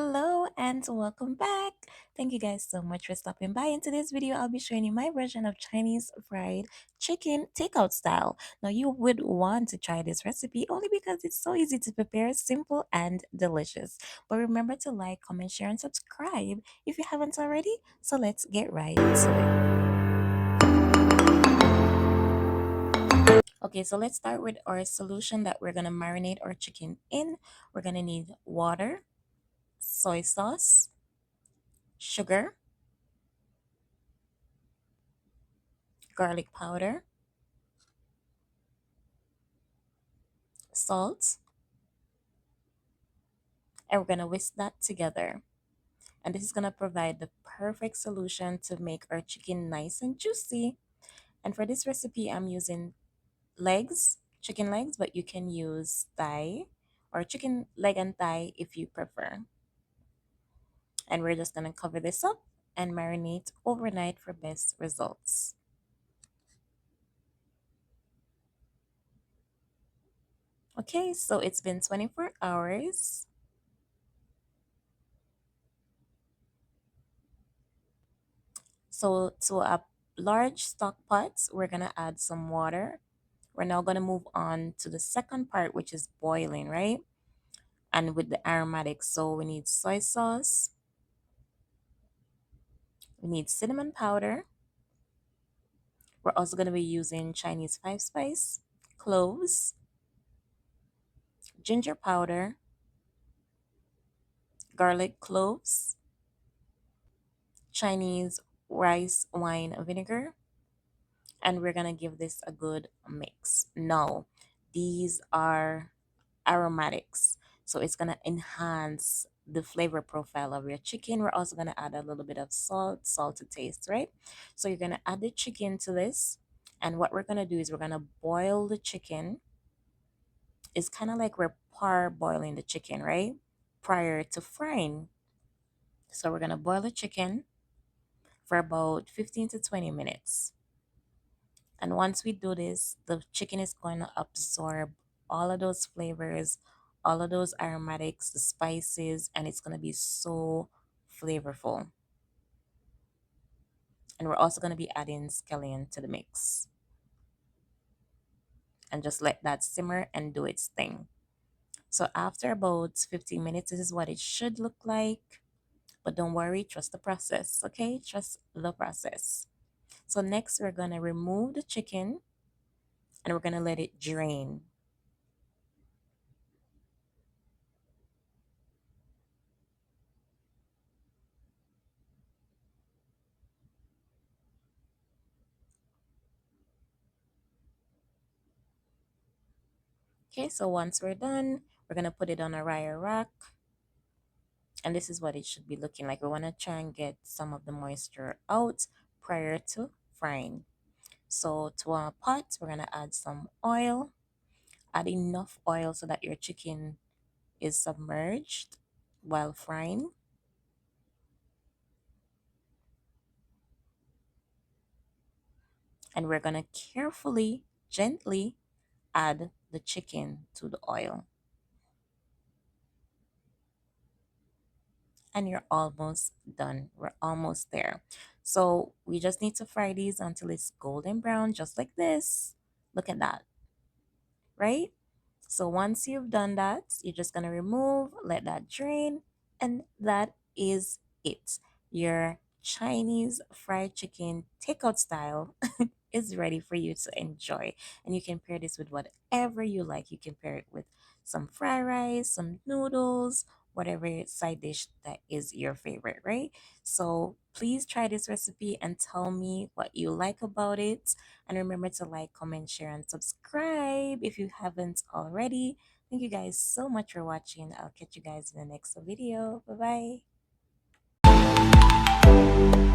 Hello and welcome back. Thank you guys so much for stopping by. In today's video, I'll be showing you my version of Chinese fried chicken takeout style. Now, you would want to try this recipe only because it's so easy to prepare, simple and delicious. But remember to like, comment, share, and subscribe if you haven't already. So let's get right to it. Okay, so let's start with our solution that we're gonna marinate our chicken in. We're gonna need water, soy sauce, sugar, garlic powder, salt, and we're going to whisk that together. And this is going to provide the perfect solution to make our chicken nice and juicy. And for this recipe, I'm using chicken legs, but you can use thigh or chicken leg and thigh if you prefer. And we're just going to cover this up and marinate overnight for best results. Okay, so it's been 24 hours. So to a large stock pot, we're gonna add some water. We're now gonna move on to the second part, which is boiling, right? And with the aromatics, so we need soy sauce, we need cinnamon powder. We're also gonna be using Chinese five spice, cloves, ginger powder, garlic cloves, Chinese rice wine vinegar, and we're gonna give this a good mix. Now, these are aromatics, so it's gonna enhance the flavor profile of your chicken. We're also gonna add a little bit of salt to taste, right? So you're gonna add the chicken to this, and what we're gonna do is we're gonna boil the chicken. It's kind of like we're parboiling the chicken, right? Prior to frying. So we're gonna boil the chicken for about 15 to 20 minutes. And once we do this, the chicken is going to absorb all of those flavors, all of those aromatics, the spices, and it's going to be so flavorful. And we're also going to be adding scallion to the mix. And just let that simmer and do its thing. So after about 15 minutes, this is what it should look like. But don't worry, trust the process, okay? Trust the process. So next, we're going to remove the chicken and we're going to let it drain. Okay, so once we're done, we're gonna put it on a wire rack, and this is what it should be looking like. We wanna try and get some of the moisture out prior to frying. So to our pot, we're gonna add some oil. Add enough oil so that your chicken is submerged while frying. And we're gonna carefully, gently add the chicken to the oil. And you're almost done. We're almost there. So we just need to fry these until it's golden brown, just like this. Look at that, right? So once you've done that, you're just gonna remove, let that drain, and that is it. Your Chinese fried chicken takeout style is ready for you to enjoy. And you can pair this with whatever you like. You can pair it with some fried rice, some noodles, whatever side dish that is your favorite, right? So please try this recipe and tell me what you like about it. And remember to like, comment, share, and subscribe if you haven't already. Thank you guys so much for watching. I'll catch you guys in the next video. Bye bye.